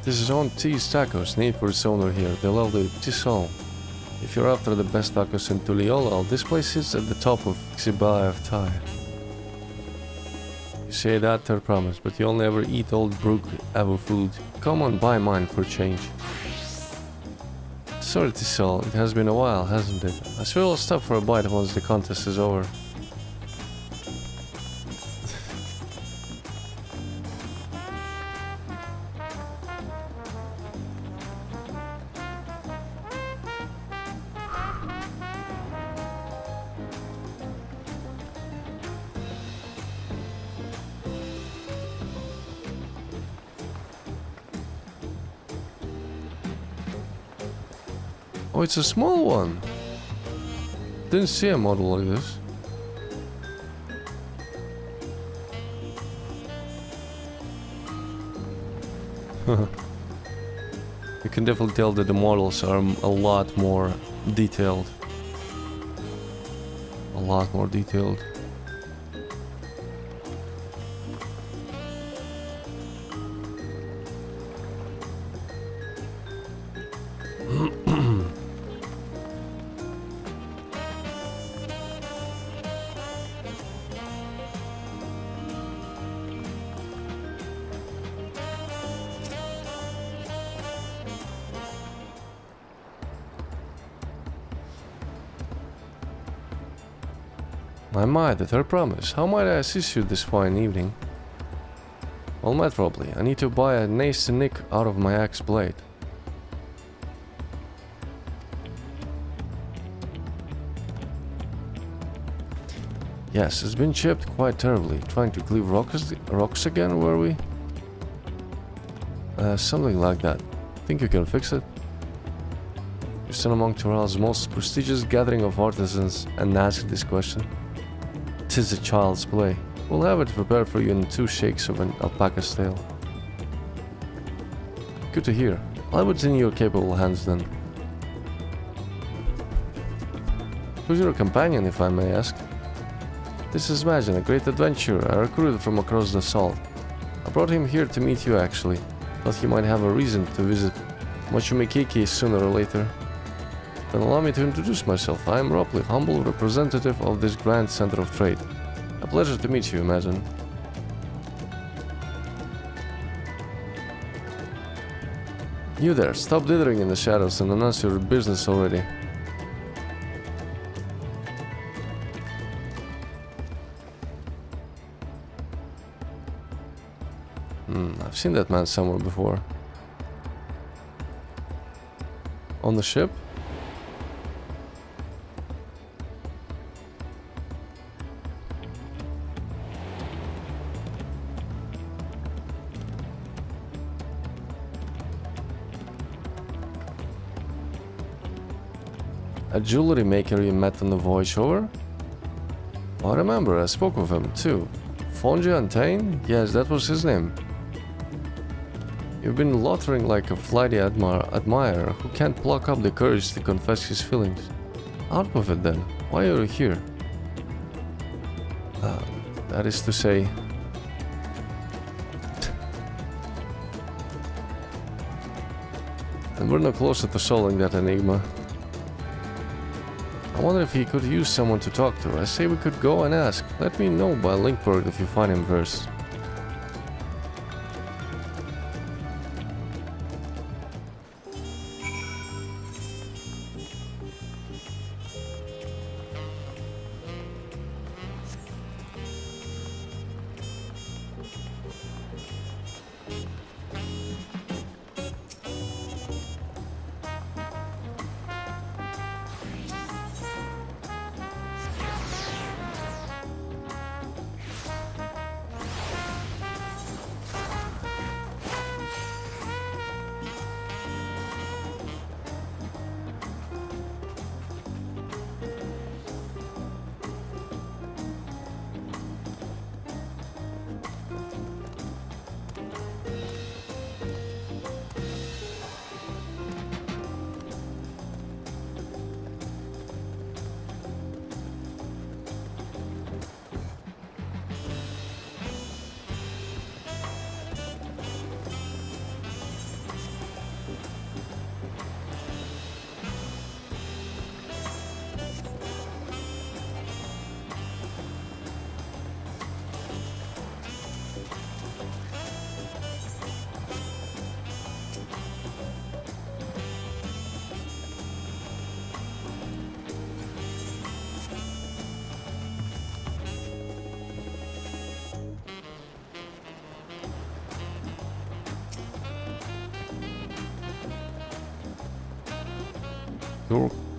This is on T's Tacos, named for its owner here. They love the Tisol. If you're after the best tacos in Tuliyollal, this place sits at the top of XIV. You say that to promise, but you only ever eat old Brook Avu food. Come on, buy mine for change. Sorry Tisol, it has been a while, hasn't it? I swear I'll stop for a bite once the contest is over. Oh, it's a small one. Didn't see a model like this. You can definitely tell that the models are a lot more detailed. A lot more detailed. My, the third promise. How might I assist you this fine evening? Well met, probably. I need to buy a nasty nick out of my axe blade. Yes, it's been chipped quite terribly. Trying to cleave rocks again, were we? Something like that. Think you can fix it? You stand among Tural's most prestigious gathering of artisans and ask this question. 'Tis a child's play. We'll have it prepared for you in 2 shakes of an alpaca's tail. Good to hear. I'll have it in your capable hands then. Who's your companion, if I may ask? This is Majin, a great adventurer I recruited from across the salt. I brought him here to meet you actually. Thought he might have a reason to visit Machumekiki sooner or later. Then allow me to introduce myself. I am Ropley, humble representative of this grand center of trade. A pleasure to meet you, Majin. You there, stop dithering in the shadows and announce your business already. I've seen that man somewhere before. On the ship? A jewelry maker you met on the voyage over? Oh, I remember, I spoke with him too. Fonji Antain? Yes, that was his name. You've been loitering like a flighty admirer who can't pluck up the courage to confess his feelings. Out with it then. Why are you here? That is to say... and we're no closer to solving that enigma. I wonder if he could use someone to talk to. I say we could go and ask. Let me know by Linkberg if you find him first.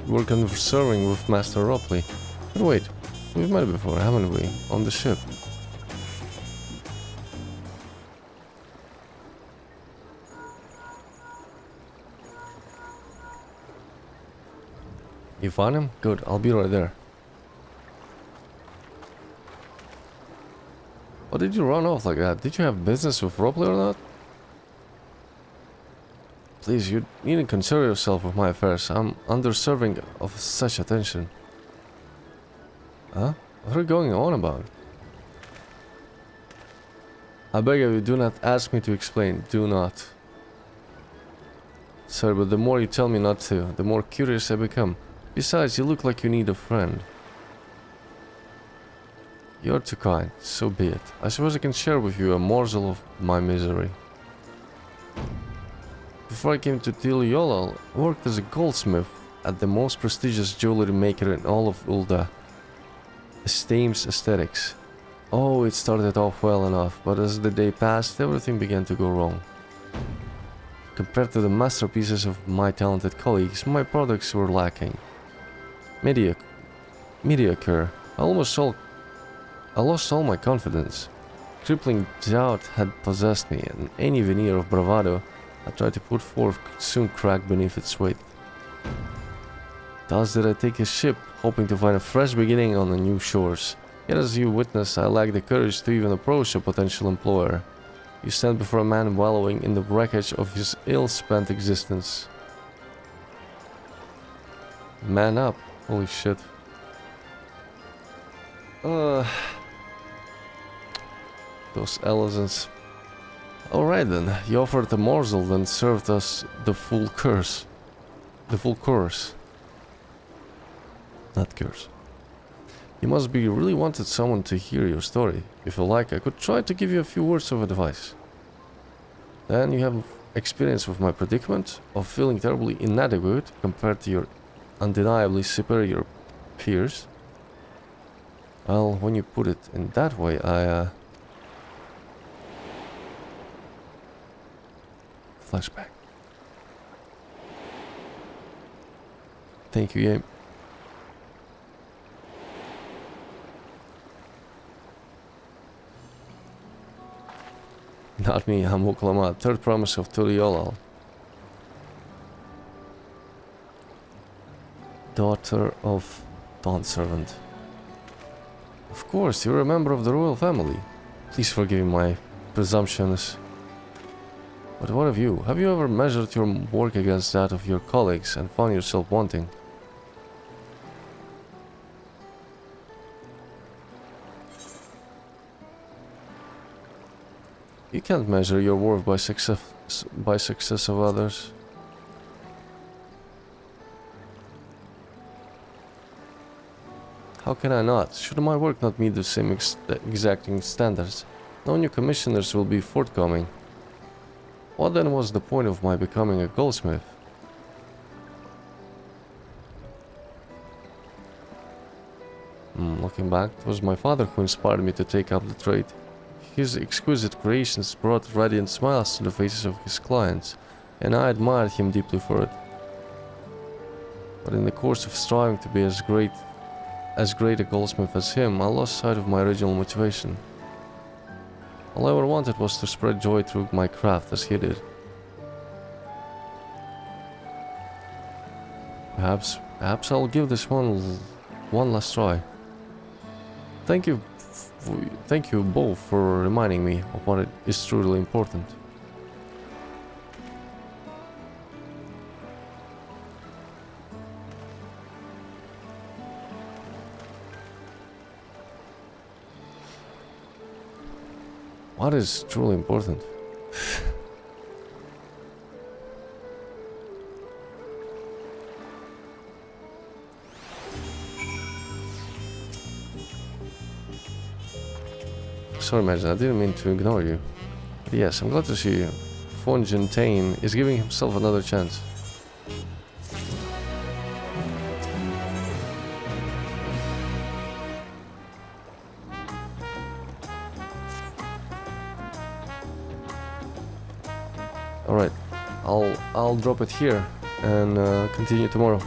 We're conversing with Master Ropley. But wait, we've met before, haven't we? On the ship. You found him? Good, I'll be right there. Or did you run off like that? Did you have business with Ropley or not? Please, you needn't concern yourself with my affairs. I'm undeserving of such attention. Huh? What are you going on about? I beg of you, do not ask me to explain. Do not. Sir, but the more you tell me not to, the more curious I become. Besides, you look like you need a friend. You're too kind. So be it. I suppose I can share with you a morsel of my misery. Before I came to Tiliolal, I worked as a goldsmith at the most prestigious jewelry maker in all of Ul'dah, Esteem's Aesthetics. Oh, it started off well enough, but as the day passed, everything began to go wrong. Compared to the masterpieces of my talented colleagues, my products were lacking. Mediocre. I lost all my confidence. Crippling doubt had possessed me, and any veneer of bravado I tried to put forth soon cracked beneath its weight. Thus did I take a ship, hoping to find a fresh beginning on the new shores. Yet as you witness, I lacked the courage to even approach a potential employer. You stand before a man wallowing in the wreckage of his ill-spent existence. Man up. Holy shit. Those Elizons. Alright then, you offered a morsel, then served us the full course. The full course. Not curse. You must be really wanted someone to hear your story. If you like, I could try to give you a few words of advice. Then you have experience with my predicament of feeling terribly inadequate compared to your undeniably superior peers. Well, when you put it in that way, Flashback. Thank you, game. Not me, I'm Uklama, third promise of Tiliolal. Daughter of Dawn Servant. Of course, you're a member of the royal family. Please forgive my presumptions. But what of you? Have you ever measured your work against that of your colleagues and found yourself wanting? You can't measure your worth by success of others. How can I not? Should my work not meet the same exacting standards? No new commissioners will be forthcoming. What then was the point of my becoming a goldsmith? Looking back, it was my father who inspired me to take up the trade. His exquisite creations brought radiant smiles to the faces of his clients, and I admired him deeply for it. But in the course of striving to be as great a goldsmith as him, I lost sight of my original motivation. All I ever wanted was to spread joy through my craft as he did. Perhaps I'll give this one last try. Thank you both for reminding me of what is truly important. What is truly important? Sorry, Imagine, I didn't mean to ignore you. But yes, I'm glad to see Fontaine is giving himself another chance. Alright, I'll drop it here and continue tomorrow.